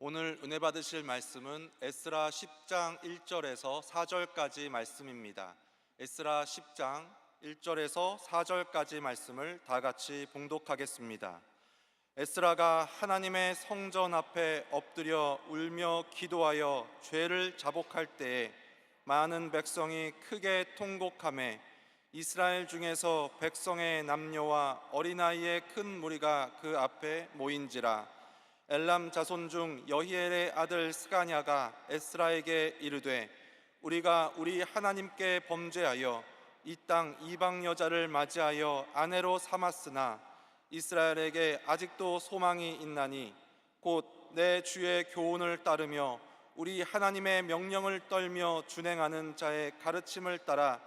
오늘 은혜 받으실 말씀은 에스라 10장 1절에서 4절까지 말씀입니다. 에스라 10장 1절에서 4절까지 말씀을 다 같이 봉독하겠습니다. 에스라가 하나님의 성전 앞에 엎드려 울며 기도하여 죄를 자복할 때에 많은 백성이 크게 통곡하매 이스라엘 중에서 백성의 남녀와 어린아이의 큰 무리가 그 앞에 모인지라. 엘람 자손 중 여히엘의 아들 스가냐가 에스라에게 이르되 우리가 우리 하나님께 범죄하여 이 땅 이방 여자를 맞이하여 아내로 삼았으나 이스라엘에게 아직도 소망이 있나니 곧 내 주의 교훈을 따르며 우리 하나님의 명령을 떨며 준행하는 자의 가르침을 따라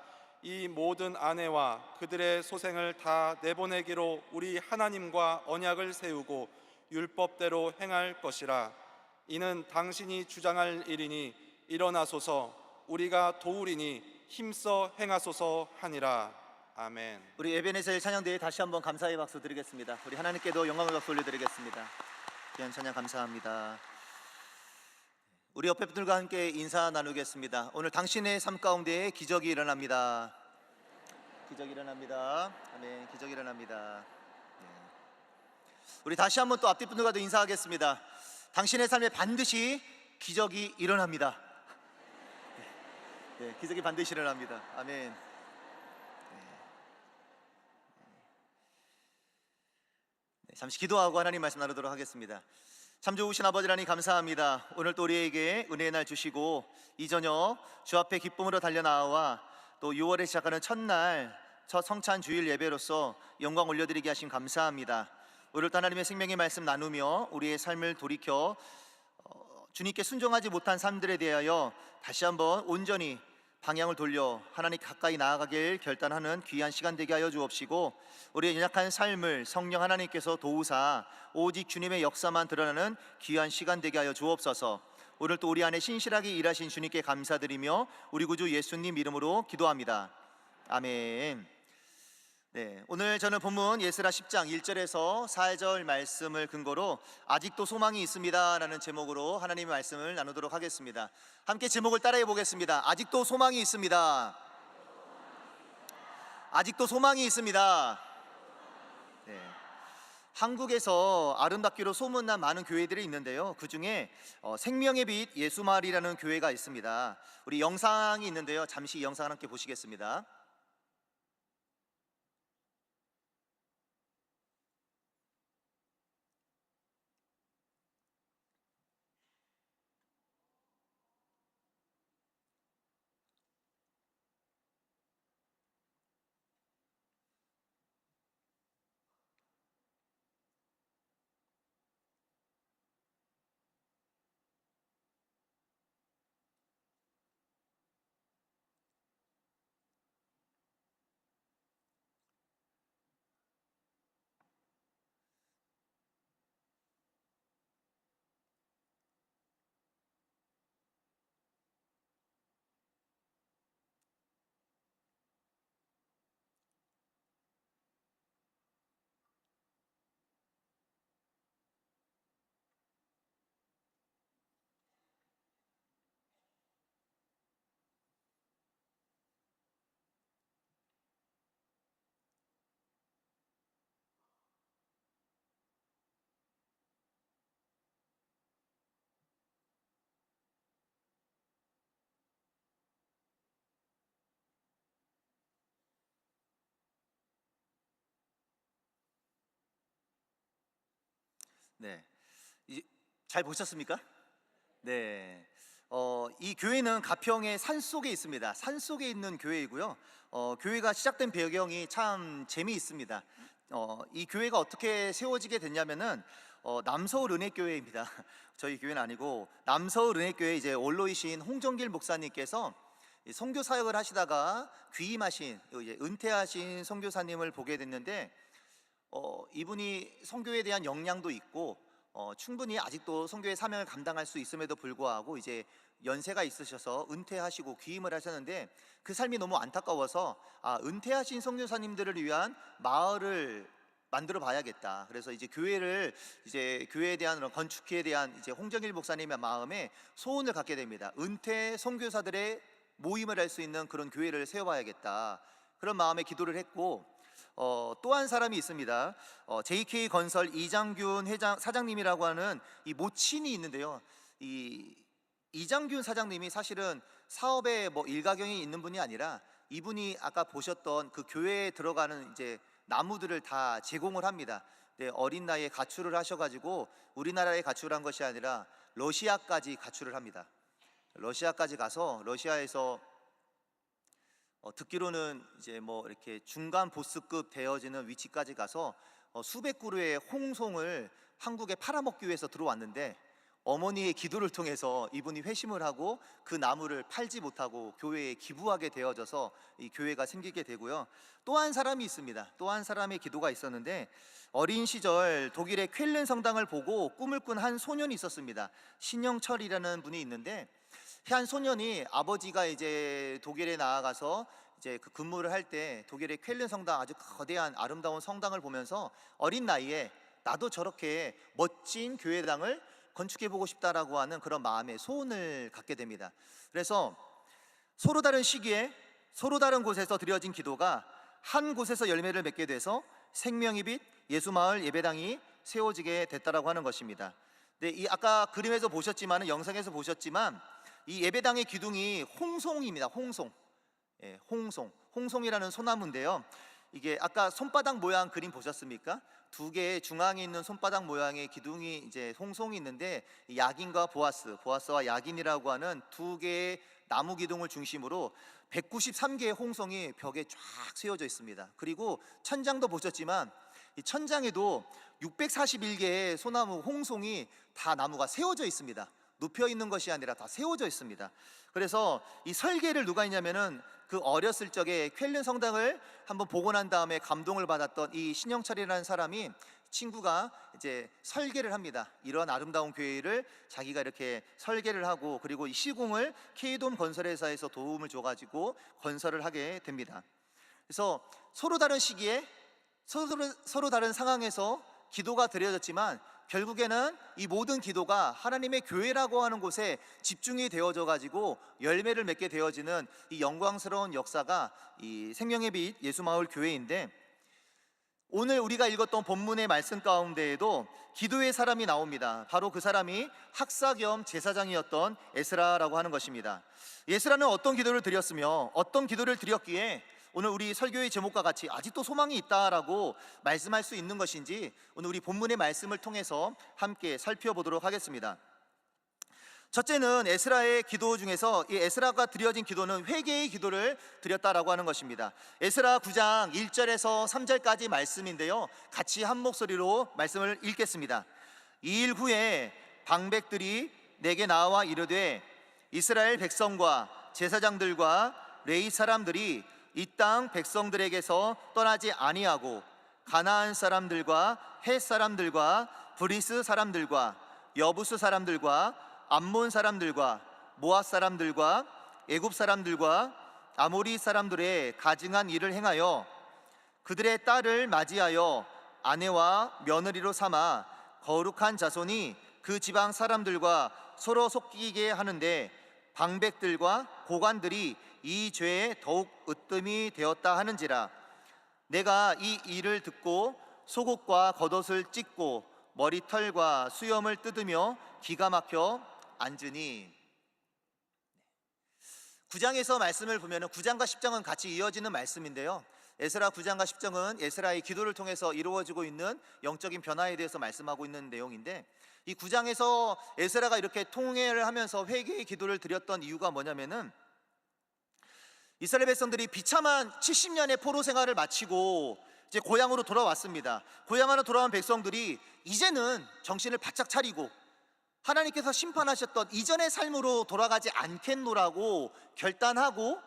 이 모든 아내와 그들의 소생을 다 내보내기로 우리 하나님과 언약을 세우고 율법대로 행할 것이라. 이는 당신이 주장할 일이니 일어나소서, 우리가 도우리니 힘써 행하소서 하니라. 아멘. 우리 에베네셀 찬양대에 다시 한번 감사의 박수 드리겠습니다. 우리 하나님께도 영광의 박수 올려드리겠습니다. 귀한 찬양 감사합니다. 우리 옆에 분들과 함께 인사 나누겠습니다. 오늘 당신의 삶 가운데 기적이 일어납니다. 기적이 일어납니다. 아멘. 기적이 일어납니다. 우리 다시 한번 또 앞뒤 분들과도 인사하겠습니다. 당신의 삶에 반드시 기적이 일어납니다. 네, 기적이 반드시 일어납니다. 아멘. 네, 잠시 기도하고 하나님 말씀 나누도록 하겠습니다. 참 좋으신 아버지 하나님 감사합니다. 오늘 또 우리에게 은혜의 날 주시고 이 저녁 주 앞에 기쁨으로 달려나와 또 6월에 시작하는 첫날 첫 성찬 주일 예배로서 영광 올려드리게 하심 감사합니다. 오늘도 하나님의 생명의 말씀 나누며 우리의 삶을 돌이켜 주님께 순종하지 못한 삶들에 대하여 다시 한번 온전히 방향을 돌려 하나님 가까이 나아가길 결단하는 귀한 시간 되게 하여 주옵시고 우리의 연약한 삶을 성령 하나님께서 도우사 오직 주님의 역사만 드러나는 귀한 시간 되게 하여 주옵소서. 오늘 또 우리 안에 신실하게 일하신 주님께 감사드리며 우리 구주 예수님 이름으로 기도합니다. 아멘. 네, 오늘 저는 본문 에스라 10장 1절에서 4절 말씀을 근거로 아직도 소망이 있습니다 라는 제목으로 하나님의 말씀을 나누도록 하겠습니다. 함께 제목을 따라해 보겠습니다. 아직도 소망이 있습니다. 아직도 소망이 있습니다. 네, 한국에서 아름답기로 소문난 많은 교회들이 있는데요, 그 중에 생명의 빛 예수마을이라는 교회가 있습니다. 우리 영상이 있는데요, 잠시 이 영상을 함께 보시겠습니다. 네, 잘 보셨습니까? 네, 이 교회는 가평의 산속에 있습니다. 산속에 있는 교회이고요. 교회가 시작된 배경이 참 재미있습니다. 이 교회가 어떻게 세워지게 됐냐면은 남서울 은혜교회입니다. 저희 교회는 아니고 남서울 은혜교회 이제 원로이신 홍정길 목사님께서 선교 사역을 하시다가 귀임하신 이제 은퇴하신 선교사님을 보게 됐는데 이분이 선교에 대한 역량도 있고 충분히 아직도 선교의 사명을 감당할 수 있음에도 불구하고 이제 연세가 있으셔서 은퇴하시고 귀임을 하셨는데 그 삶이 너무 안타까워서 은퇴하신 선교사님들을 위한 마을을 만들어 봐야겠다. 그래서 이제 교회에 대한 그런 건축에 대한 이제 홍정일 목사님의 마음에 소원을 갖게 됩니다. 은퇴 선교사들의 모임을 할 수 있는 그런 교회를 세워봐야겠다. 그런 마음에 기도를 했고, 또 한 사람이 있습니다. JK 건설 이장균 사장님이라고 하는 이 모친이 있는데요. 이 이장균 사장님이 사실은 사업에 뭐 일가견이 있는 분이 아니라, 이분이 아까 보셨던 그 교회에 들어가는 이제 나무들을 다 제공을 합니다. 네, 어린 나이에 가출을 하셔가지고 우리나라에 가출한 것이 아니라 러시아까지 가출을 합니다. 러시아까지 가서 러시아에서 듣기로는 이제 뭐 이렇게 중간 보스급 되어지는 위치까지 가서 수백 그루의 홍송을 한국에 팔아먹기 위해서 들어왔는데, 어머니의 기도를 통해서 이분이 회심을 하고 그 나무를 팔지 못하고 교회에 기부하게 되어져서 이 교회가 생기게 되고요. 또 한 사람이 있습니다. 또 한 사람의 기도가 있었는데, 어린 시절 독일의 쾰른 성당을 보고 꿈을 꾼 한 소년이 있었습니다. 신영철이라는 분이 있는데, 한 소년이 아버지가 이제 독일에 나아가서 이제 그 근무를 할 때 독일의 쾰른 성당, 아주 거대한 아름다운 성당을 보면서 어린 나이에 나도 저렇게 멋진 교회당을 건축해 보고 싶다라고 하는 그런 마음의 소원을 갖게 됩니다. 그래서 서로 다른 시기에 서로 다른 곳에서 드려진 기도가 한 곳에서 열매를 맺게 돼서 생명의 빛 예수마을 예배당이 세워지게 됐다라고 하는 것입니다. 네, 이 아까 그림에서 보셨지만, 영상에서 보셨지만, 이 예배당의 기둥이 홍송입니다. 홍송. 예, 홍송이라는 소나무인데요. 이게 아까 손바닥 모양 그림 보셨습니까? 두 개의 중앙에 있는 손바닥 모양의 기둥이 이제 홍송이 있는데, 야긴과 보아스와 야긴이라고 하는 두 개의 나무 기둥을 중심으로 193개의 홍송이 벽에 쫙 세워져 있습니다. 그리고 천장도 보셨지만, 이 천장에도 641개의 소나무 홍송이 다 나무가 세워져 있습니다. 눕혀 있는 것이 아니라 다 세워져 있습니다. 그래서 이 설계를 누가 했냐면은, 그 어렸을 적에 쾰른 성당을 한번 보고 난 다음에 감동을 받았던 이 신영철이라는 사람이, 친구가 이제 설계를 합니다. 이런 아름다운 교회를 자기가 이렇게 설계를 하고, 그리고 이 시공을 K돔 건설회사에서 도움을 줘가지고 건설을 하게 됩니다. 그래서 서로 다른 시기에 서로 다른 상황에서 기도가 드려졌지만, 결국에는 이 모든 기도가 하나님의 교회라고 하는 곳에 집중이 되어져 가지고 열매를 맺게 되어지는 이 영광스러운 역사가 이 생명의 빛 예수마을 교회인데, 오늘 우리가 읽었던 본문의 말씀 가운데에도 기도의 사람이 나옵니다. 바로 그 사람이 학사 겸 제사장이었던 에스라라고 하는 것입니다. 에스라는 어떤 기도를 드렸으며 어떤 기도를 드렸기에 오늘 우리 설교의 제목과 같이 아직도 소망이 있다라고 말씀할 수 있는 것인지, 오늘 우리 본문의 말씀을 통해서 함께 살펴보도록 하겠습니다. 첫째는 에스라의 기도 중에서 이 에스라가 드려진 기도는 회개의 기도를 드렸다라고 하는 것입니다. 에스라 9장 1절에서 3절까지 말씀인데요, 같이 한 목소리로 말씀을 읽겠습니다. 2일 후에 방백들이 내게 나와 이르되, 이스라엘 백성과 제사장들과 레위 사람들이 이 땅 백성들에게서 떠나지 아니하고 가나안 사람들과 헷 사람들과 브리스 사람들과 여부스 사람들과 암몬 사람들과 모압 사람들과 애굽 사람들과 아모리 사람들의 가증한 일을 행하여 그들의 딸을 맞이하여 아내와 며느리로 삼아 거룩한 자손이 그 지방 사람들과 서로 속이게 하는데, 방백들과 고관들이 이 죄에 더욱 으뜸이 되었다 하는지라. 내가 이 일을 듣고 속옷과 겉옷을 찢고 머리털과 수염을 뜯으며 기가 막혀 앉으니. 9장에서 말씀을 보면 9장과 10장은 같이 이어지는 말씀인데요, 에스라 9장과 10장은 에스라의 기도를 통해서 이루어지고 있는 영적인 변화에 대해서 말씀하고 있는 내용인데, 이 9장에서 에스라가 이렇게 통회를 하면서 회개의 기도를 드렸던 이유가 뭐냐면은, 이스라엘 백성들이 비참한 70년의 포로 생활을 마치고 이제 고향으로 돌아왔습니다. 고향으로 돌아온 백성들이 이제는 정신을 바짝 차리고 하나님께서 심판하셨던 이전의 삶으로 돌아가지 않겠노라고 결단하고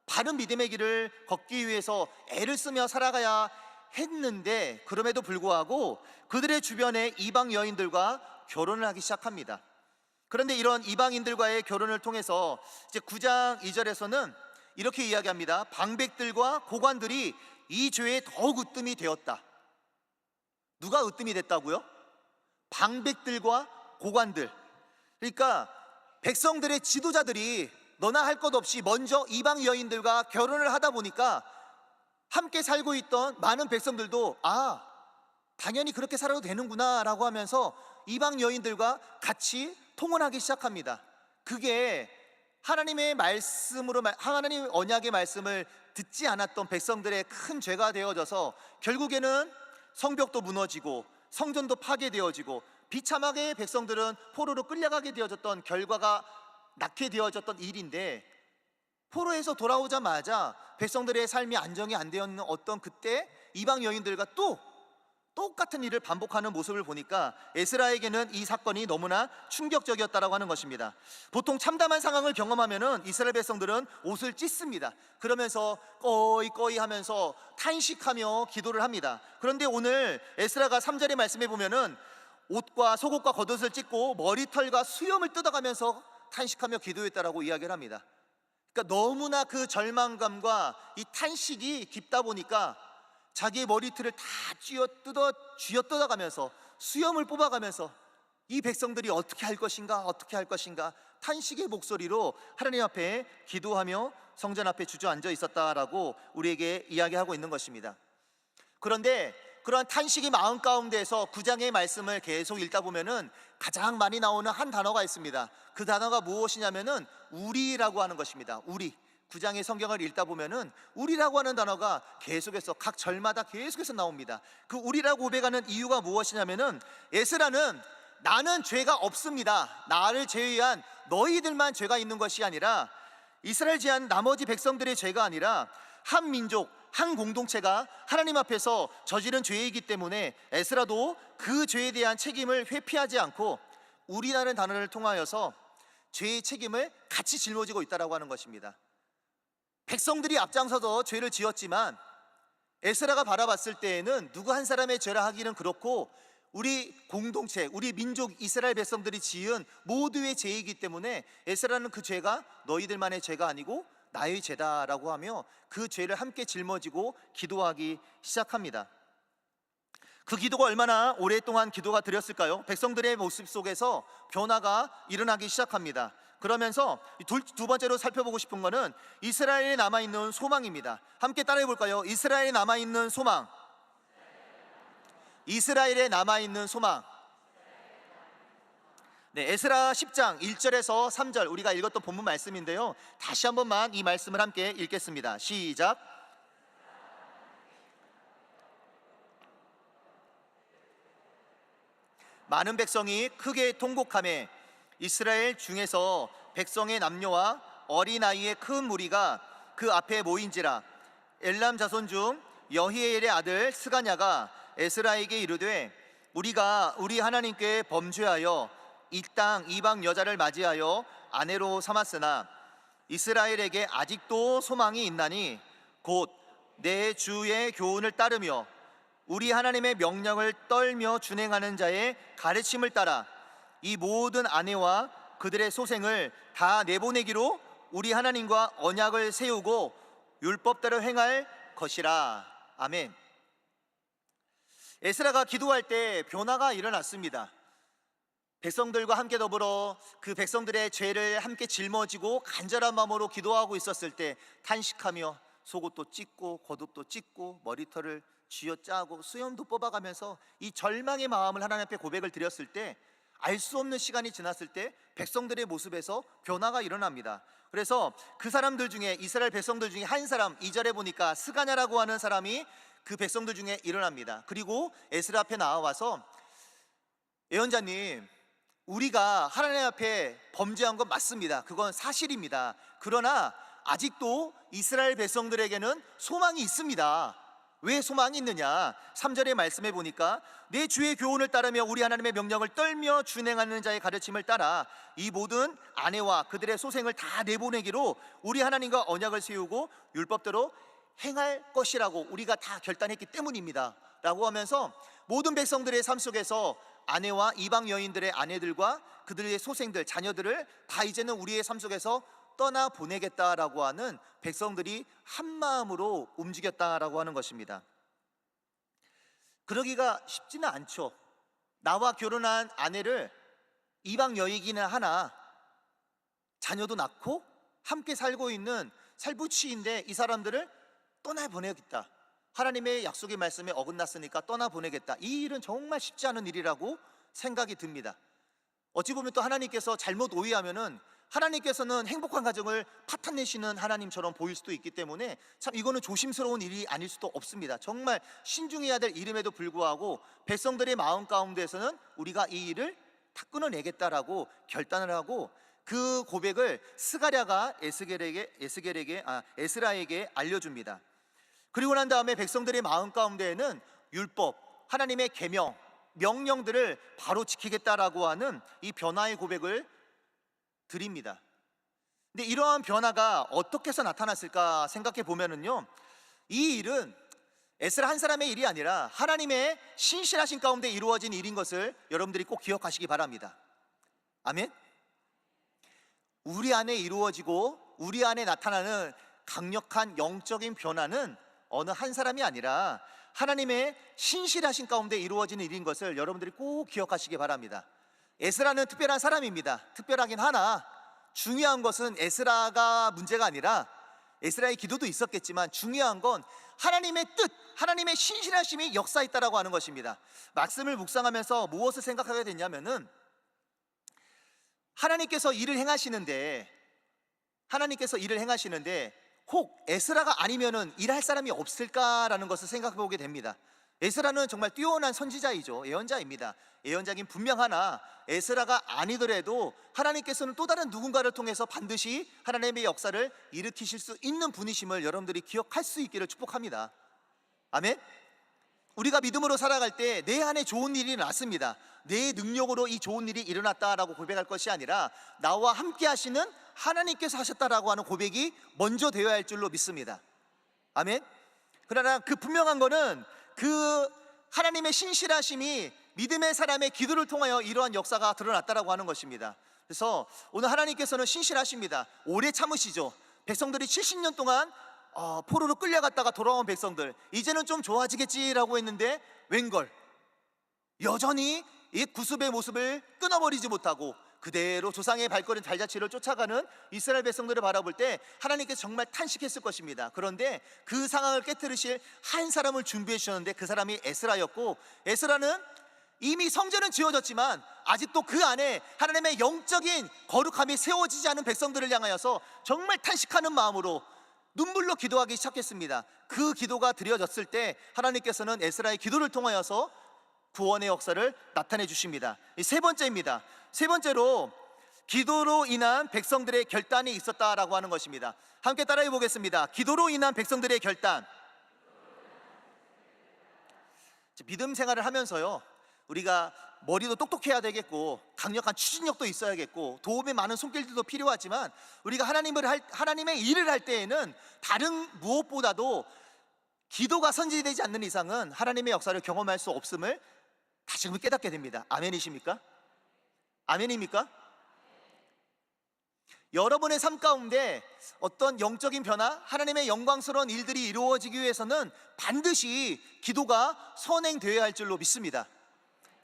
바른 믿음의 길을 걷기 위해서 애를 쓰며 살아가야 했는데, 그럼에도 불구하고 그들의 주변에 이방 여인들과 결혼을 하기 시작합니다. 그런데 이런 이방인들과의 결혼을 통해서 이제 9장 2절에서는 이렇게 이야기합니다. 방백들과 고관들이 이 죄에 더욱 으뜸이 되었다. 누가 으뜸이 됐다고요? 방백들과 고관들. 그러니까 백성들의 지도자들이 너나 할 것 없이 먼저 이방 여인들과 결혼을 하다 보니까 함께 살고 있던 많은 백성들도 당연히 그렇게 살아도 되는구나 라고 하면서 이방 여인들과 같이 통혼하기 시작합니다. 그게 하나님의 말씀으로, 하나님 언약의 말씀을 듣지 않았던 백성들의 큰 죄가 되어져서 결국에는 성벽도 무너지고 성전도 파괴되어지고 비참하게 백성들은 포로로 끌려가게 되어졌던 결과가 낳게 되어졌던 일인데, 포로에서 돌아오자마자 백성들의 삶이 안정이 안 되었는 어떤 그때 이방 여인들과 또 똑같은 일을 반복하는 모습을 보니까 에스라에게는 이 사건이 너무나 충격적이었다라고 하는 것입니다. 보통 참담한 상황을 경험하면은 이스라엘 백성들은 옷을 찢습니다. 그러면서 꺼이 하면서 탄식하며 기도를 합니다. 그런데 오늘 에스라가 3절의 말씀에 보면은 옷과 속옷과 겉옷을 찢고 머리털과 수염을 뜯어가면서 탄식하며 기도했다라고 이야기를 합니다. 그러니까 너무나 그 절망감과 이 탄식이 깊다 보니까 자기의 머리털을 다 쥐어뜯어가면서 수염을 뽑아가면서 이 백성들이 어떻게 할 것인가 탄식의 목소리로 하나님 앞에 기도하며 성전 앞에 주저앉아 있었다라고 우리에게 이야기하고 있는 것입니다. 그런데 그러한 탄식의 마음 가운데에서 9장의 말씀을 계속 읽다 보면은 가장 많이 나오는 한 단어가 있습니다. 그 단어가 무엇이냐면은 우리라고 하는 것입니다. 우리. 9장의 성경을 읽다 보면은 우리라고 하는 단어가 계속해서 각 절마다 계속해서 나옵니다. 그 우리라고 고백하는 이유가 무엇이냐면은 에스라는 나는 죄가 없습니다, 나를 제외한 너희들만 죄가 있는 것이 아니라 이스라엘 제한 나머지 백성들의 죄가 아니라 한 민족, 한 공동체가 하나님 앞에서 저지른 죄이기 때문에 에스라도 그 죄에 대한 책임을 회피하지 않고 우리라는 단어를 통하여서 죄의 책임을 같이 짊어지고 있다라고 하는 것입니다. 백성들이 앞장서서 죄를 지었지만 에스라가 바라봤을 때에는 누구 한 사람의 죄라 하기는 그렇고 우리 공동체, 우리 민족 이스라엘 백성들이 지은 모두의 죄이기 때문에 에스라는 그 죄가 너희들만의 죄가 아니고 나의 죄다라고 하며 그 죄를 함께 짊어지고 기도하기 시작합니다. 그 기도가 얼마나 오랫동안 기도가 드렸을까요? 백성들의 모습 속에서 변화가 일어나기 시작합니다. 그러면서 두 번째로 살펴보고 싶은 것은 이스라엘에 남아있는 소망입니다. 함께 따라해 볼까요? 이스라엘에 남아있는 소망. 이스라엘에 남아있는 소망. 네, 에스라 10장 1절에서 3절 우리가 읽었던 본문 말씀인데요, 다시 한 번만 이 말씀을 함께 읽겠습니다. 시작. 많은 백성이 크게 통곡하며 이스라엘 중에서 백성의 남녀와 어린아이의 큰 무리가 그 앞에 모인지라. 엘람 자손 중 여히엘의 아들 스가냐가 에스라에게 이르되 우리가 우리 하나님께 범죄하여 이 땅 이방 여자를 맞이하여 아내로 삼았으나 이스라엘에게 아직도 소망이 있나니 곧 내 주의 교훈을 따르며 우리 하나님의 명령을 떨며 준행하는 자의 가르침을 따라 이 모든 아내와 그들의 소생을 다 내보내기로 우리 하나님과 언약을 세우고 율법대로 행할 것이라. 아멘. 에스라가 기도할 때 변화가 일어났습니다. 백성들과 함께 더불어 그 백성들의 죄를 함께 짊어지고 간절한 마음으로 기도하고 있었을 때 탄식하며 속옷도 찢고 겉옷도 찢고 머리털을 쥐어짜고 수염도 뽑아가면서 이 절망의 마음을 하나님 앞에 고백을 드렸을 때 알 수 없는 시간이 지났을 때 백성들의 모습에서 변화가 일어납니다. 그래서 그 사람들 중에 이스라엘 백성들 중에 한 사람, 2절에 보니까 스가냐라고 하는 사람이 그 백성들 중에 일어납니다. 그리고 에스라 앞에 나와서 예언자님, 우리가 하나님 앞에 범죄한 건 맞습니다. 그건 사실입니다. 그러나 아직도 이스라엘 백성들에게는 소망이 있습니다. 왜 소망이 있느냐? 3절의 말씀에 보니까 내 주의 교훈을 따르며 우리 하나님의 명령을 떨며 준행하는 자의 가르침을 따라 이 모든 아내와 그들의 소생을 다 내보내기로 우리 하나님과 언약을 세우고 율법대로 행할 것이라고 우리가 다 결단했기 때문입니다 라고 하면서 모든 백성들의 삶 속에서 아내와 이방 여인들의 아내들과 그들의 소생들, 자녀들을 다 이제는 우리의 삶 속에서 떠나 보내겠다라고 하는 백성들이 한 마음으로 움직였다라고 하는 것입니다. 그러기가 쉽지는 않죠. 나와 결혼한 아내를 이방 여이기는 하나 자녀도 낳고 함께 살고 있는 살부치인데 이 사람들을 떠나보내겠다, 하나님의 약속의 말씀에 어긋났으니까 떠나보내겠다, 이 일은 정말 쉽지 않은 일이라고 생각이 듭니다. 어찌 보면 또 하나님께서 잘못 오해하면은 하나님께서는 행복한 가정을 파탄내시는 하나님처럼 보일 수도 있기 때문에 참 이거는 조심스러운 일이 아닐 수도 없습니다. 정말 신중해야 될 일임에도 불구하고 백성들의 마음 가운데서는 우리가 이 일을 다 끊어내겠다라고 결단을 하고 그 고백을 스가랴가 에스라에게 알려줍니다. 그리고 난 다음에 백성들의 마음 가운데에는 율법, 하나님의 계명, 명령들을 바로 지키겠다라고 하는 이 변화의 고백을 드립니다. 근데 이러한 변화가 어떻게 해서 나타났을까 생각해 보면은요, 이 일은 에스라 한 사람의 일이 아니라 하나님의 신실하신 가운데 이루어진 일인 것을 여러분들이 꼭 기억하시기 바랍니다. 아멘. 우리 안에 이루어지고 우리 안에 나타나는 강력한 영적인 변화는 어느 한 사람이 아니라 하나님의 신실하신 가운데 이루어지는 일인 것을 여러분들이 꼭 기억하시기 바랍니다. 에스라는 특별한 사람입니다. 특별하긴 하나 중요한 것은 에스라가 문제가 아니라 에스라의 기도도 있었겠지만 중요한 건 하나님의 뜻, 하나님의 신실하심이 역사했다라고 하는 것입니다. 말씀을 묵상하면서 무엇을 생각하게 됐냐면은 하나님께서 일을 행하시는데 혹 에스라가 아니면은 일할 사람이 없을까라는 것을 생각해 보게 됩니다. 에스라는 정말 뛰어난 선지자이죠. 예언자입니다. 예언자긴 분명하나 에스라가 아니더라도 하나님께서는 또 다른 누군가를 통해서 반드시 하나님의 역사를 일으키실 수 있는 분이심을 여러분들이 기억할 수 있기를 축복합니다. 아멘. 우리가 믿음으로 살아갈 때 내 안에 좋은 일이 났습니다, 내 능력으로 이 좋은 일이 일어났다라고 고백할 것이 아니라 나와 함께 하시는 하나님께서 하셨다라고 하는 고백이 먼저 되어야 할 줄로 믿습니다. 아멘. 그러나 그 분명한 거는 그 하나님의 신실하심이 믿음의 사람의 기도를 통하여 이러한 역사가 드러났다라고 하는 것입니다. 그래서 오늘 하나님께서는 신실하십니다. 오래 참으시죠. 백성들이 70년 동안 포로로 끌려갔다가 돌아온 백성들, 이제는 좀 좋아지겠지라고 했는데 웬걸 여전히 이 구습의 모습을 끊어버리지 못하고 그대로 조상의 발걸음 발자취를 쫓아가는 이스라엘 백성들을 바라볼 때 하나님께서 정말 탄식했을 것입니다. 그런데 그 상황을 깨뜨리실 한 사람을 준비해 주셨는데 그 사람이 에스라였고, 에스라는 이미 성전은 지어졌지만 아직도 그 안에 하나님의 영적인 거룩함이 세워지지 않은 백성들을 향하여서 정말 탄식하는 마음으로 눈물로 기도하기 시작했습니다. 그 기도가 드려졌을 때 하나님께서는 에스라의 기도를 통하여서 구원의 역사를 나타내 주십니다. 세 번째입니다. 세 번째로 기도로 인한 백성들의 결단이 있었다라고 하는 것입니다. 함께 따라해 보겠습니다. 기도로 인한 백성들의 결단. 믿음 생활을 하면서요, 우리가 머리도 똑똑해야 되겠고 강력한 추진력도 있어야겠고 도움이 많은 손길들도 필요하지만 우리가 하나님의 일을 할 때에는 다른 무엇보다도 기도가 선지되지 않는 이상은 하나님의 역사를 경험할 수 없음을 다시금 깨닫게 됩니다. 아멘이십니까? 아멘입니까? 여러분의 삶 가운데 어떤 영적인 변화, 하나님의 영광스러운 일들이 이루어지기 위해서는 반드시 기도가 선행되어야 할 줄로 믿습니다.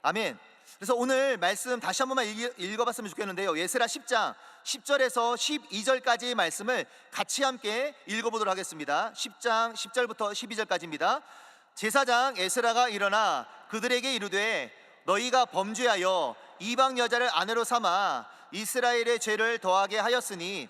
아멘. 그래서 오늘 말씀 다시 한 번만 읽어봤으면 좋겠는데요, 예스라 10장 10절에서 12절까지의 말씀을 같이 함께 읽어보도록 하겠습니다. 10장 10절부터 12절까지입니다. 제사장 에스라가 일어나 그들에게 이르되 너희가 범죄하여 이방 여자를 아내로 삼아 이스라엘의 죄를 더하게 하였으니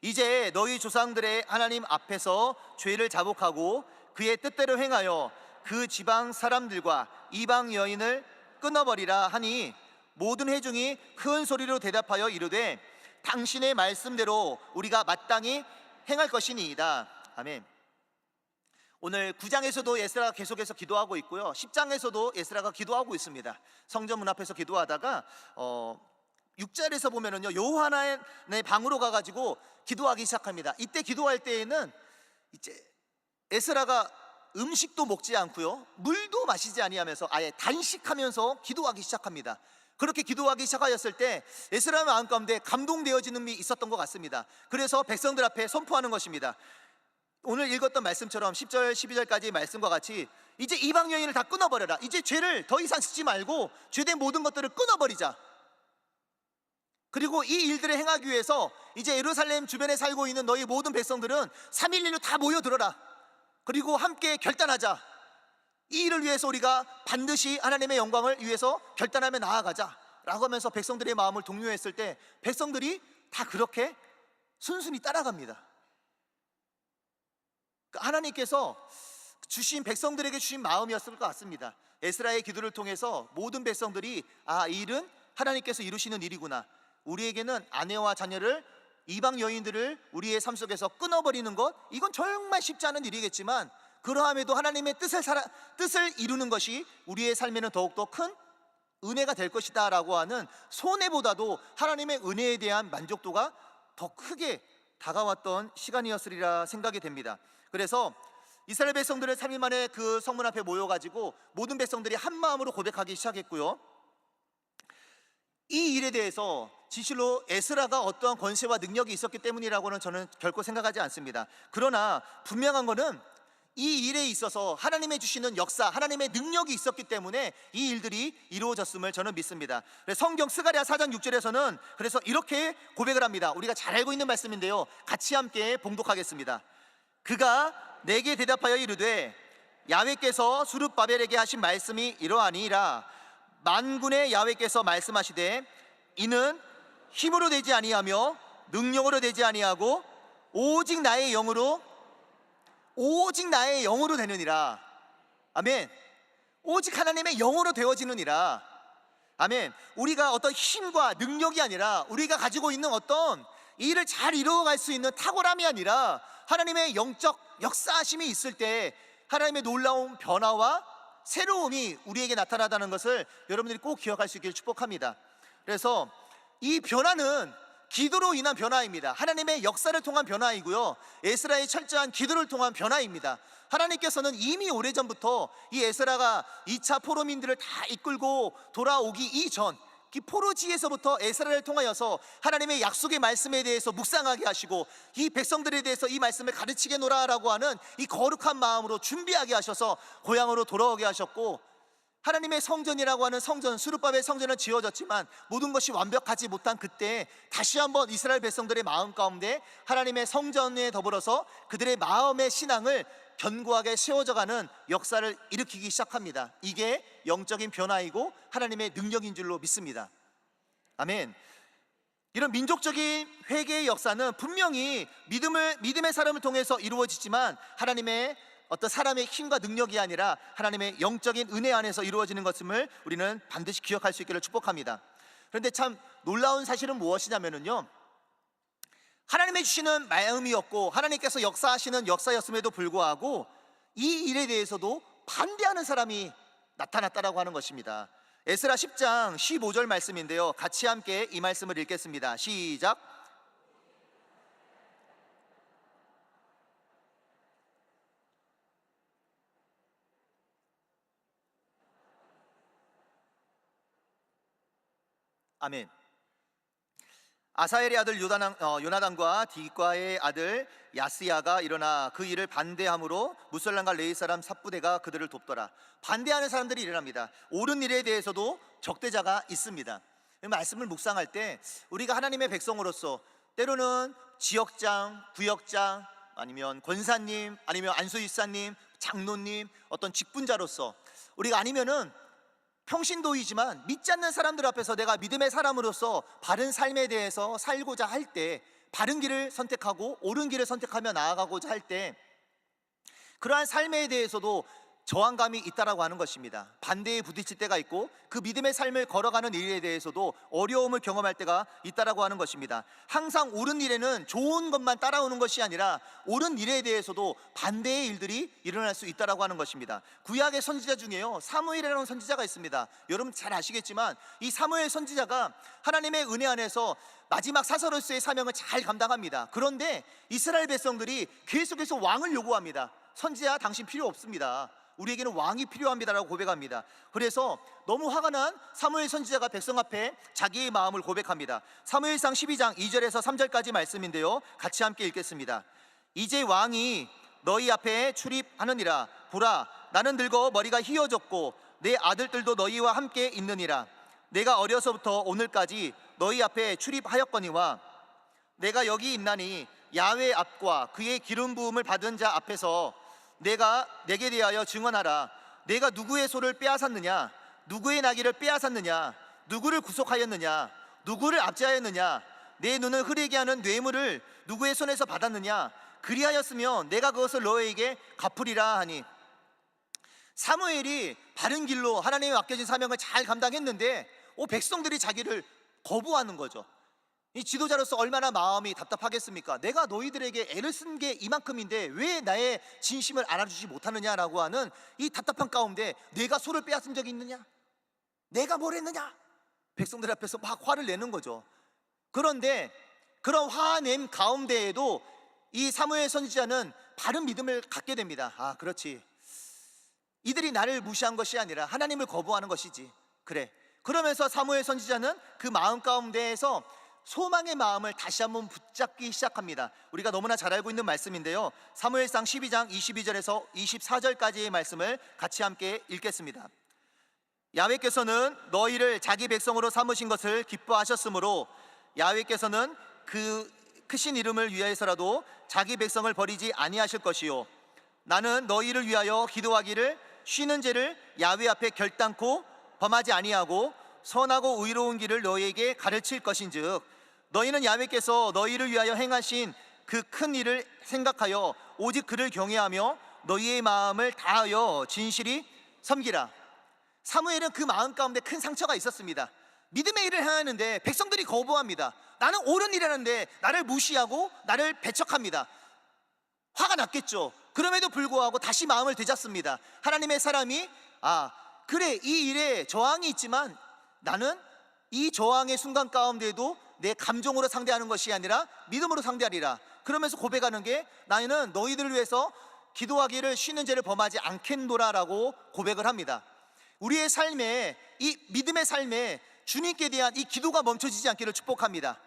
이제 너희 조상들의 하나님 앞에서 죄를 자복하고 그의 뜻대로 행하여 그 지방 사람들과 이방 여인을 끊어버리라 하니 모든 회중이 큰 소리로 대답하여 이르되 당신의 말씀대로 우리가 마땅히 행할 것이니이다. 아멘. 오늘 9장에서도 에스라가 계속해서 기도하고 있고요, 10장에서도 에스라가 기도하고 있습니다. 성전 문 앞에서 기도하다가 6절에서 보면은요, 요한의 방으로 가가지고 기도하기 시작합니다. 이때 기도할 때에는 이제 에스라가 음식도 먹지 않고요, 물도 마시지 아니하면서 아예 단식하면서 기도하기 시작합니다. 그렇게 기도하기 시작하였을 때 에스라의 마음 가운데 감동되어지는 일이 있었던 것 같습니다. 그래서 백성들 앞에 선포하는 것입니다. 오늘 읽었던 말씀처럼 10절 12절까지 말씀과 같이 이제 이방 여인을 다 끊어버려라. 이제 죄를 더 이상 짓지 말고 죄된 모든 것들을 끊어버리자. 그리고 이 일들을 행하기 위해서 이제 예루살렘 주변에 살고 있는 너희 모든 백성들은 3.11로 다 모여들어라. 그리고 함께 결단하자. 이 일을 위해서 우리가 반드시 하나님의 영광을 위해서 결단하며 나아가자 라고 하면서 백성들의 마음을 독려했을 때 백성들이 다 그렇게 순순히 따라갑니다. 하나님께서 주신 백성들에게 주신 마음이었을 것 같습니다. 에스라의 기도를 통해서 모든 백성들이 이 일은 하나님께서 이루시는 일이구나. 우리에게는 아내와 자녀를, 이방 여인들을 우리의 삶 속에서 끊어버리는 것, 이건 정말 쉽지 않은 일이겠지만 그러함에도 하나님의 뜻을 이루는 것이 우리의 삶에는 더욱더 큰 은혜가 될 것이다 라고 하는 손해보다도 하나님의 은혜에 대한 만족도가 더 크게 다가왔던 시간이었으리라 생각이 됩니다. 그래서 이스라엘 백성들은 3일 만에 그 성문 앞에 모여가지고 모든 백성들이 한 마음으로 고백하기 시작했고요. 이 일에 대해서 진실로 에스라가 어떠한 권세와 능력이 있었기 때문이라고는 저는 결코 생각하지 않습니다. 그러나 분명한 것은 이 일에 있어서 하나님의 주시는 역사, 하나님의 능력이 있었기 때문에 이 일들이 이루어졌음을 저는 믿습니다. 성경 스가랴 4장 6절에서는 그래서 이렇게 고백을 합니다. 우리가 잘 알고 있는 말씀인데요, 같이 함께 봉독하겠습니다. 그가 내게 대답하여 이르되 야훼께서 수룹바벨에게 하신 말씀이 이러하니라. 만군의 야훼께서 말씀하시되 이는 힘으로 되지 아니하며 능력으로 되지 아니하고 오직 나의 영으로 되느니라. 아멘. 오직 하나님의 영으로 되어지느니라. 아멘. 우리가 어떤 힘과 능력이 아니라 우리가 가지고 있는 어떤 이 일을 잘 이루어갈 수 있는 탁월함이 아니라 하나님의 영적 역사하심이 있을 때 하나님의 놀라운 변화와 새로움이 우리에게 나타나다는 것을 여러분들이 꼭 기억할 수 있기를 축복합니다. 그래서 이 변화는 기도로 인한 변화입니다. 하나님의 역사를 통한 변화이고요, 에스라의 철저한 기도를 통한 변화입니다. 하나님께서는 이미 오래전부터 이 에스라가 2차 포로민들을 다 이끌고 돌아오기 이전 이 포로지에서부터 에스라를 통하여서 하나님의 약속의 말씀에 대해서 묵상하게 하시고 이 백성들에 대해서 이 말씀을 가르치게 노라라고 하는 이 거룩한 마음으로 준비하게 하셔서 고향으로 돌아오게 하셨고, 하나님의 성전이라고 하는 성전, 수룹바벨 성전은 지어졌지만 모든 것이 완벽하지 못한 그때 다시 한번 이스라엘 백성들의 마음 가운데 하나님의 성전에 더불어서 그들의 마음의 신앙을 견고하게 세워져가는 역사를 일으키기 시작합니다. 이게 영적인 변화이고 하나님의 능력인 줄로 믿습니다. 아멘. 이런 민족적인 회개의 역사는 분명히 믿음의 사람을 통해서 이루어지지만 하나님의 어떤 사람의 힘과 능력이 아니라 하나님의 영적인 은혜 안에서 이루어지는 것임을 우리는 반드시 기억할 수 있기를 축복합니다. 그런데 참 놀라운 사실은 무엇이냐면요, 하나님의 주시는 마음이었고 하나님께서 역사하시는 역사였음에도 불구하고 이 일에 대해서도 반대하는 사람이 나타났다라고 하는 것입니다. 에스라 10장 15절 말씀인데요, 같이 함께 이 말씀을 읽겠습니다. 시작. 아멘. 아사엘의 아들 요나단과 딕과의 아들 야스야가 일어나 그 일을 반대함으로 무설람과 레위 사람 삽부대가 그들을 돕더라. 반대하는 사람들이 일어납니다. 옳은 일에 대해서도 적대자가 있습니다. 말씀을 묵상할 때 우리가 하나님의 백성으로서 때로는 지역장, 구역장, 아니면 권사님, 아니면 안수일사님, 장로님, 어떤 직분자로서 우리가 아니면은 평신도이지만 믿지 않는 사람들 앞에서 내가 믿음의 사람으로서 바른 삶에 대해서 살고자 할 때, 바른 길을 선택하고 옳은 길을 선택하며 나아가고자 할 때 그러한 삶에 대해서도 저항감이 있다라고 하는 것입니다. 반대에 부딪힐 때가 있고 그 믿음의 삶을 걸어가는 일에 대해서도 어려움을 경험할 때가 있다라고 하는 것입니다. 항상 옳은 일에는 좋은 것만 따라오는 것이 아니라 옳은 일에 대해서도 반대의 일들이 일어날 수 있다라고 하는 것입니다. 구약의 선지자 중에요, 사무엘이라는 선지자가 있습니다. 여러분 잘 아시겠지만 이 사무엘 선지자가 하나님의 은혜 안에서 마지막 사사로서의 사명을 잘 감당합니다. 그런데 이스라엘 백성들이 계속해서 왕을 요구합니다. 선지자 당신 필요 없습니다. 우리에게는 왕이 필요합니다라고 고백합니다. 그래서 너무 화가 난 사무엘 선지자가 백성 앞에 자기의 마음을 고백합니다. 사무엘상 12장 2절에서 3절까지 말씀인데요, 같이 함께 읽겠습니다. 이제 왕이 너희 앞에 출입하느니라. 보라, 나는 늙어 머리가 휘어졌고 내 아들들도 너희와 함께 있느니라. 내가 어려서부터 오늘까지 너희 앞에 출입하였거니와 내가 여기 있나니 야훼 앞과 그의 기름 부음을 받은 자 앞에서 내가 내게 대하여 증언하라. 내가 누구의 소를 빼앗았느냐? 누구의 나귀를 빼앗았느냐? 누구를 구속하였느냐? 누구를 압제하였느냐? 내 눈을 흐리게 하는 뇌물을 누구의 손에서 받았느냐? 그리하였으면 내가 그것을 너에게 갚으리라 하니. 사무엘이 바른 길로 하나님의 맡겨진 사명을 잘 감당했는데 백성들이 자기를 거부하는 거죠. 이 지도자로서 얼마나 마음이 답답하겠습니까? 내가 너희들에게 애를 쓴 게 이만큼인데 왜 나의 진심을 알아주지 못하느냐라고 하는 이 답답한 가운데 내가 소를 빼앗은 적이 있느냐? 내가 뭘 했느냐? 백성들 앞에서 막 화를 내는 거죠. 그런데 그런 화냄 가운데에도 이 사무엘 선지자는 바른 믿음을 갖게 됩니다. 그렇지, 이들이 나를 무시한 것이 아니라 하나님을 거부하는 것이지. 그래, 그러면서 사무엘 선지자는 그 마음 가운데에서 소망의 마음을 다시 한번 붙잡기 시작합니다. 우리가 너무나 잘 알고 있는 말씀인데요, 사무엘상 12장 22절에서 24절까지의 말씀을 같이 함께 읽겠습니다. 야훼께서는 너희를 자기 백성으로 삼으신 것을 기뻐하셨으므로 야훼께서는 그 크신 이름을 위하여서라도 자기 백성을 버리지 아니하실 것이요, 나는 너희를 위하여 기도하기를 쉬는 죄를 야훼 앞에 결단코 범하지 아니하고 선하고 의로운 길을 너희에게 가르칠 것인즉 너희는 야훼께서 너희를 위하여 행하신 그 큰 일을 생각하여 오직 그를 경외하며 너희의 마음을 다하여 진실이 섬기라. 사무엘은 그 마음 가운데 큰 상처가 있었습니다. 믿음의 일을 하는데 백성들이 거부합니다. 나는 옳은 일을 하는데 나를 무시하고 나를 배척합니다. 화가 났겠죠. 그럼에도 불구하고 다시 마음을 되잡습니다. 하나님의 사람이 그래, 이 일에 저항이 있지만 나는 이 저항의 순간 가운데에도 내 감정으로 상대하는 것이 아니라 믿음으로 상대하리라. 그러면서 고백하는 게 나는 너희들을 위해서 기도하기를 쉬는 죄를 범하지 않겠노라라고 고백을 합니다. 우리의 삶에, 이 믿음의 삶에 주님께 대한 이 기도가 멈춰지지 않기를 축복합니다.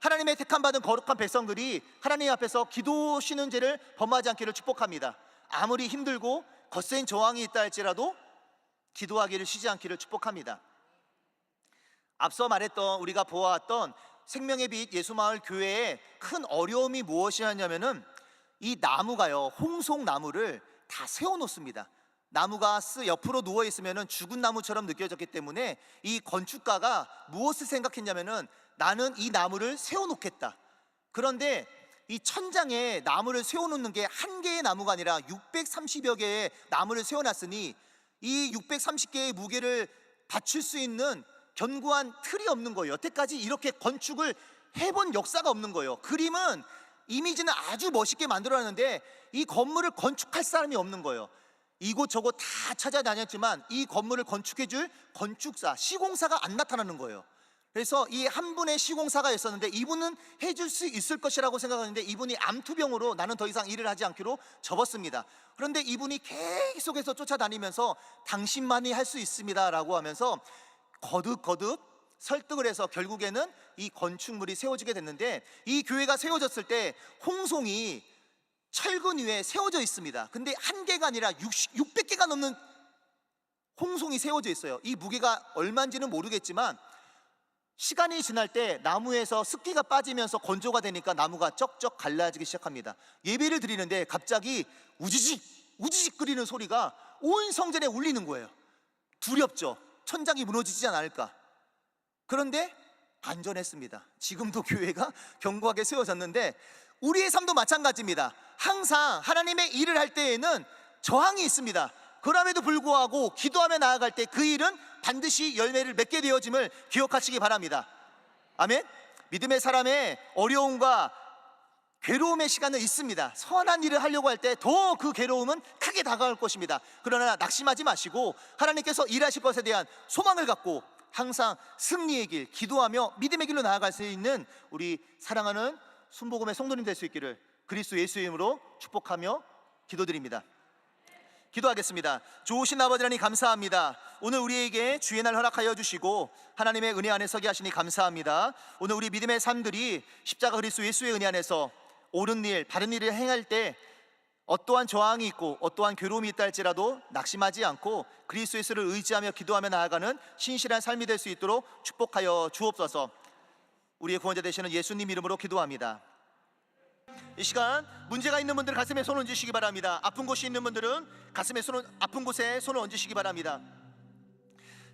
하나님의 택함받은 거룩한 백성들이 하나님 앞에서 기도 쉬는 죄를 범하지 않기를 축복합니다. 아무리 힘들고 거센 저항이 있다 할지라도 기도하기를 쉬지 않기를 축복합니다. 앞서 말했던, 우리가 보아왔던 생명의 빛 예수마을 교회의 큰 어려움이 무엇이었냐면은 이 나무가요, 홍송나무를 다 세워놓습니다. 나무가 옆으로 누워있으면 죽은 나무처럼 느껴졌기 때문에 이 건축가가 무엇을 생각했냐면은 나는 이 나무를 세워놓겠다. 그런데 이 천장에 나무를 세워놓는 게 한 개의 나무가 아니라 630여 개의 나무를 세워놨으니 이 630개의 무게를 받칠 수 있는 견고한 틀이 없는 거예요. 여태까지 이렇게 건축을 해본 역사가 없는 거예요. 그림은, 이미지는 아주 멋있게 만들어놨는데 이 건물을 건축할 사람이 없는 거예요. 이곳저곳 다 찾아다녔지만 이 건물을 건축해줄 건축사, 시공사가 안 나타나는 거예요. 그래서 이 한 분의 시공사가 있었는데 이분은 해줄 수 있을 것이라고 생각하는데 이분이 암투병으로 나는 더 이상 일을 하지 않기로 접었습니다. 그런데 이분이 계속해서 쫓아다니면서 당신만이 할 수 있습니다 라고 하면서 거듭거듭 설득을 해서 결국에는 이 건축물이 세워지게 됐는데, 이 교회가 세워졌을 때 홍송이 철근 위에 세워져 있습니다. 근데 한 개가 아니라 600개가 넘는 홍송이 세워져 있어요. 이 무게가 얼마인지는 모르겠지만 시간이 지날 때 나무에서 습기가 빠지면서 건조가 되니까 나무가 쩍쩍 갈라지기 시작합니다. 예배를 드리는데 갑자기 우지직 끓이는 소리가 온 성전에 울리는 거예요. 두렵죠. 천장이 무너지지 않을까. 그런데 안전했습니다. 지금도 교회가 견고하게 세워졌는데 우리의 삶도 마찬가지입니다. 항상 하나님의 일을 할 때에는 저항이 있습니다. 그럼에도 불구하고 기도하며 나아갈 때 그 일은 반드시 열매를 맺게 되어짐을 기억하시기 바랍니다. 아멘. 믿음의 사람의 어려움과 괴로움의 시간은 있습니다. 선한 일을 하려고 할 때 더 그 괴로움은 크게 다가올 것입니다. 그러나 낙심하지 마시고 하나님께서 일하실 것에 대한 소망을 갖고 항상 승리의 길, 기도하며 믿음의 길로 나아갈 수 있는 우리 사랑하는 순복음의 성도님 될 수 있기를 그리스도 예수의 이름으로 축복하며 기도드립니다. 기도하겠습니다. 좋으신 아버지 하나님 감사합니다. 오늘 우리에게 주의 날 허락하여 주시고 하나님의 은혜 안에 서게 하시니 감사합니다. 오늘 우리 믿음의 삶들이 십자가 그리스도 예수의 은혜 안에서 옳은 일, 바른 일을 행할 때 어떠한 저항이 있고 어떠한 괴로움이 있다 할지라도 낙심하지 않고 그리스도 예수를 의지하며 기도하며 나아가는 신실한 삶이 될 수 있도록 축복하여 주옵소서. 우리의 구원자 되시는 예수님 이름으로 기도합니다. 이 시간 문제가 있는 분들 가슴에 손을 얹으시기 바랍니다. 아픈 곳이 있는 분들은 아픈 곳에 손을 얹으시기 바랍니다.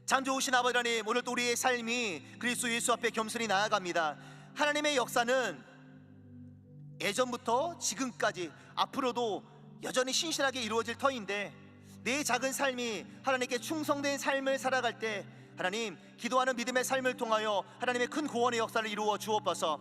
참 좋으신 아버지 하나님, 오늘 또 우리의 삶이 그리스도 예수 앞에 겸손히 나아갑니다. 하나님의 역사는 예전부터 지금까지 앞으로도 여전히 신실하게 이루어질 터인데, 내 작은 삶이 하나님께 충성된 삶을 살아갈 때 하나님, 기도하는 믿음의 삶을 통하여 하나님의 큰 구원의 역사를 이루어 주옵소서.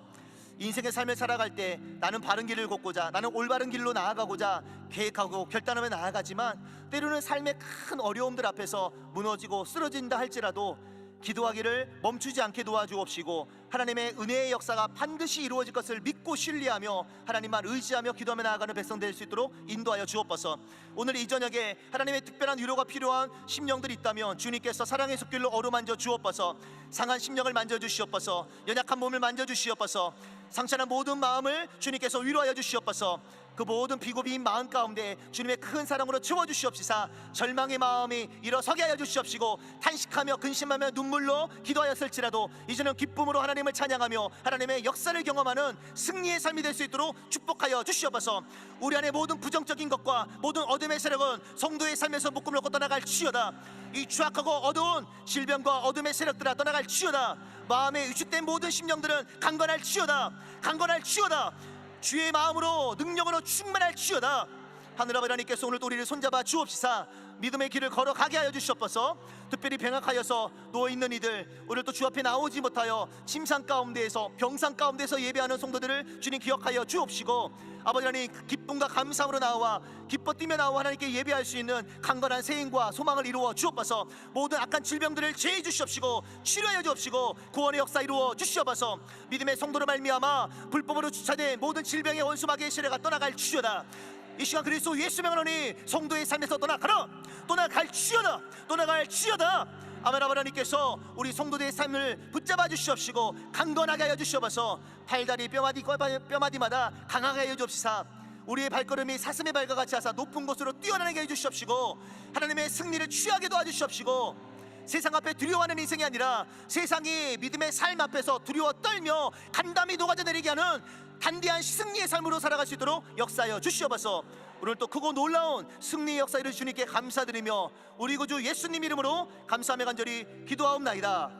인생의 삶을 살아갈 때 나는 바른 길을 걷고자, 나는 올바른 길로 나아가고자 계획하고 결단하며 나아가지만, 때로는 삶의 큰 어려움들 앞에서 무너지고 쓰러진다 할지라도 기도하기를 멈추지 않게 도와주옵시고, 하나님의 은혜의 역사가 반드시 이루어질 것을 믿고 신뢰하며 하나님만 의지하며 기도하며 나아가는 백성 될 수 있도록 인도하여 주옵소서. 오늘 이 저녁에 하나님의 특별한 위로가 필요한 심령들이 있다면 주님께서 사랑의 손길로 어루만져 주옵소서. 상한 심령을 만져주시옵소서. 연약한 몸을 만져주시옵소서. 상처난 모든 마음을 주님께서 위로하여 주시옵소서. 그 모든 비고비인 마음 가운데 주님의 큰 사랑으로 채워주시옵시사 절망의 마음이 일어서게 하여 주시옵시고, 탄식하며 근심하며 눈물로 기도하였을지라도 이제는 기쁨으로 하나님을 찬양하며 하나님의 역사를 경험하는 승리의 삶이 될 수 있도록 축복하여 주시옵소서. 우리 안에 모든 부정적인 것과 모든 어둠의 세력은 성도의 삶에서 묶음을 놓고 떠나갈 치여다. 이 추악하고 어두운 질병과 어둠의 세력들아 떠나갈 치여다. 마음에 위축된 모든 심령들은 강건할 치여다. 강건할 치여다. 주의 마음으로 능력으로 충만할 치여다. 하늘아버지 하나님께서 오늘 우리를 손잡아 주옵시사 믿음의 길을 걸어가게 하여 주시옵소서. 특별히 병약하여서 누워있는 이들, 오늘 또 주 앞에 나오지 못하여 침상 가운데에서 병상 가운데서 예배하는 성도들을 주님 기억하여 주옵시고, 아버지 하나님, 기쁨과 감사함으로 나와 기뻐 뛰며 나와 하나님께 예배할 수 있는 강건한 세임과 소망을 이루어 주옵소서. 모든 악한 질병들을 제해 주시옵시고 치료하여 주옵시고 구원의 역사 이루어 주시옵소서. 믿음의 성도로 말미암아 불법으로 주차된 모든 질병의 원수마귀의 시대가 떠나갈 주여다. 이 시간 그리스도 예수 명하노니 성도의 삶에서 떠나갈 주여다. 떠나갈 주여다. 아멘. 아버지 하나님께서 우리 성도들의 삶을 붙잡아 주시옵시고 강건하게 하여 주시옵소서. 팔다리 뼈마디마다 강하게 하여 주옵시사 우리의 발걸음이 사슴의 발과 같이 하사 높은 곳으로 뛰어나게 해 주시옵시고, 하나님의 승리를 취하게 도와주시옵시고, 세상 앞에 두려워하는 인생이 아니라 세상이 믿음의 삶 앞에서 두려워 떨며 간담이 녹아져 내리게 하는 단대한 승리의 삶으로 살아갈 수 있도록 역사하여 주시옵소서. 오늘 또 크고 놀라운 승리의 역사 이루신 주님께 감사드리며 우리 구주 예수님 이름으로 감사하며 간절히 기도하옵나이다.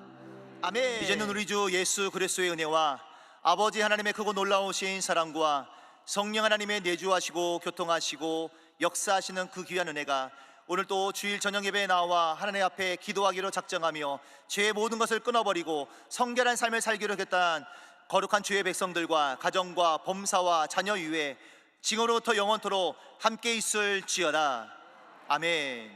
아멘. 이제는 우리 주 예수 그리스도의 은혜와 아버지 하나님의 크고 놀라우신 사랑과 성령 하나님의 내주하시고 교통하시고 역사하시는 그 귀한 은혜가 오늘 또 주일 저녁 예배에 나와 하나님 앞에 기도하기로 작정하며 죄의 모든 것을 끊어버리고 성결한 삶을 살기로 했던 거룩한 주의 백성들과 가정과 범사와 자녀 위에 지금으로부터 영원토록 함께 있을지어다. 아멘.